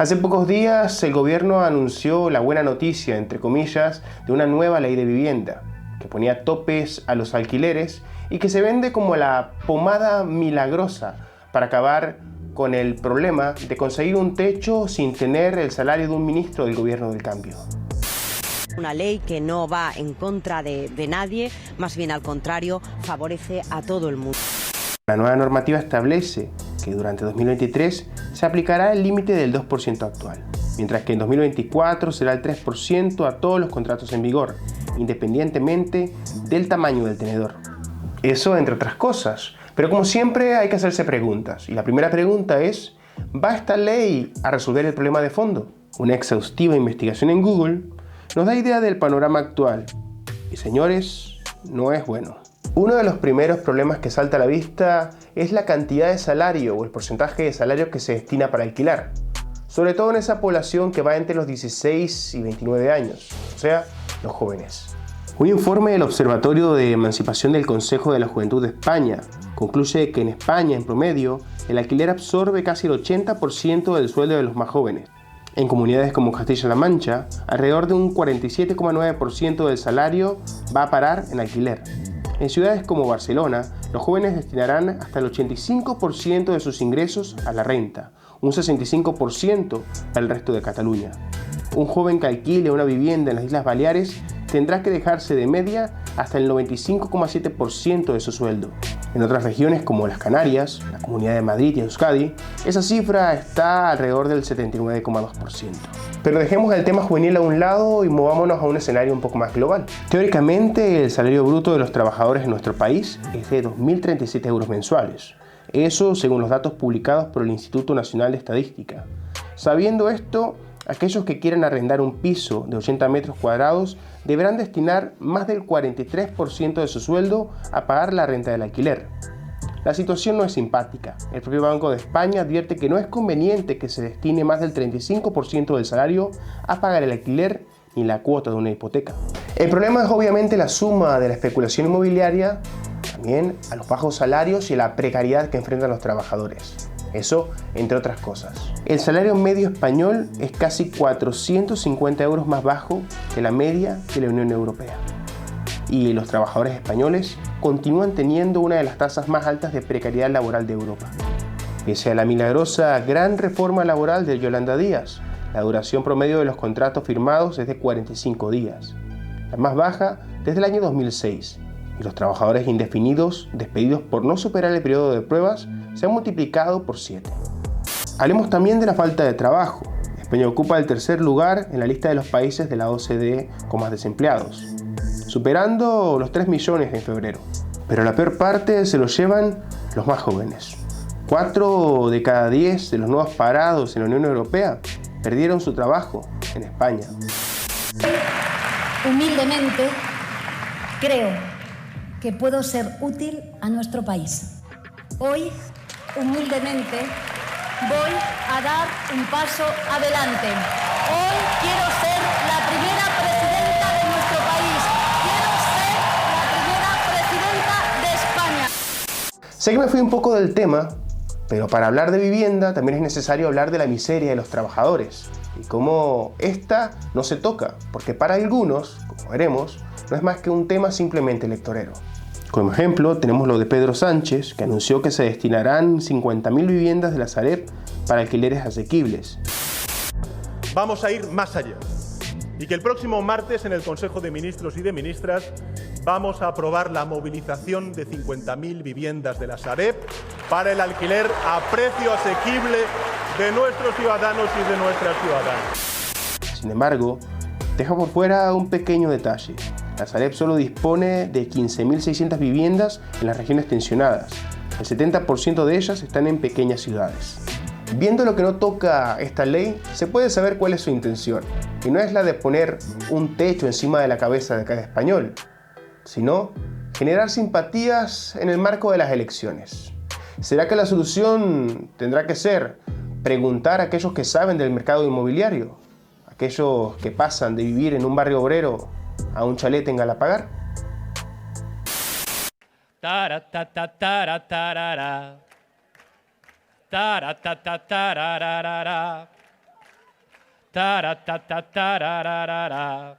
Hace pocos días el gobierno anunció la buena noticia, entre comillas, de una nueva ley de vivienda, que ponía topes a los alquileres y que se vende como la pomada milagrosa para acabar con el problema de conseguir un techo sin tener el salario de un ministro del gobierno del cambio. Una ley que no va en contra de nadie, más bien al contrario, favorece a todo el mundo. La nueva normativa establece que durante 2023 se aplicará el límite del 2% actual, mientras que en 2024 será el 3% a todos los contratos en vigor, independientemente del tamaño del tenedor. Eso entre otras cosas, pero como siempre hay que hacerse preguntas, y la primera pregunta es, ¿va esta ley a resolver el problema de fondo? Una exhaustiva investigación en Google nos da idea del panorama actual, y señores, no es bueno. Uno de los primeros problemas que salta a la vista es la cantidad de salario o el porcentaje de salario que se destina para alquilar, sobre todo en esa población que va entre los 16 y 29 años, o sea, los jóvenes. Un informe del Observatorio de Emancipación del Consejo de la Juventud de España concluye que en España, en promedio, el alquiler absorbe casi el 80% del sueldo de los más jóvenes. En comunidades como Castilla-La Mancha, alrededor de un 47,9% del salario va a parar en alquiler. En ciudades como Barcelona, los jóvenes destinarán hasta el 85% de sus ingresos a la renta, un 65% al resto de Cataluña. Un joven que alquile una vivienda en las Islas Baleares tendrá que dejarse de media hasta el 95,7% de su sueldo. En otras regiones como las Canarias, la Comunidad de Madrid y Euskadi, esa cifra está alrededor del 79,2%. Pero dejemos el tema juvenil a un lado y movámonos a un escenario un poco más global. Teóricamente, el salario bruto de los trabajadores en nuestro país es de 2.037 euros mensuales. Eso según los datos publicados por el Instituto Nacional de Estadística. Sabiendo esto, aquellos que quieran arrendar un piso de 80 metros cuadrados deberán destinar más del 43% de su sueldo a pagar la renta del alquiler. La situación no es simpática. El propio Banco de España advierte que no es conveniente que se destine más del 35% del salario a pagar el alquiler ni la cuota de una hipoteca. El problema es obviamente la suma de la especulación inmobiliaria, también a los bajos salarios y a la precariedad que enfrentan los trabajadores. Eso, entre otras cosas. El salario medio español es casi 450 euros más bajo que la media de la Unión Europea. Y los trabajadores españoles continúan teniendo una de las tasas más altas de precariedad laboral de Europa. Pese a la milagrosa gran reforma laboral de Yolanda Díaz, la duración promedio de los contratos firmados es de 45 días, la más baja desde el año 2006. Y los trabajadores indefinidos, despedidos por no superar el periodo de pruebas, se han multiplicado por 7. Hablemos también de la falta de trabajo. España ocupa el tercer lugar en la lista de los países de la OCDE con más desempleados, superando los 3 millones en febrero. Pero la peor parte se lo llevan los más jóvenes. 4 de cada 10 de los nuevos parados en la Unión Europea perdieron su trabajo en España. Humildemente, creo que puedo ser útil a nuestro país. Hoy, humildemente, voy a dar un paso adelante. Hoy quiero ser la primera presidenta de nuestro país. Quiero ser la primera presidenta de España. Sé que me fui un poco del tema, pero para hablar de vivienda también es necesario hablar de la miseria de los trabajadores y cómo esta no se toca, porque para algunos, como veremos, no es más que un tema simplemente electorero. Como ejemplo, tenemos lo de Pedro Sánchez, que anunció que se destinarán 50.000 viviendas de la Sareb para alquileres asequibles. Vamos a ir más allá y que el próximo martes en el Consejo de Ministros y de Ministras vamos a aprobar la movilización de 50.000 viviendas de la Sareb para el alquiler a precio asequible de nuestros ciudadanos y de nuestras ciudadanas. Sin embargo, deja por fuera un pequeño detalle. La Sareb solo dispone de 15.600 viviendas en las regiones tensionadas. El 70% de ellas están en pequeñas ciudades. Viendo lo que no toca esta ley, se puede saber cuál es su intención. Y no es la de poner un techo encima de la cabeza de cada español, sino generar simpatías en el marco de las elecciones. ¿Será que la solución tendrá que ser preguntar a aquellos que saben del mercado inmobiliario? Aquellos que pasan de vivir en un barrio obrero a un chalet en Galapagar. Tara, ta, ta, tarararara.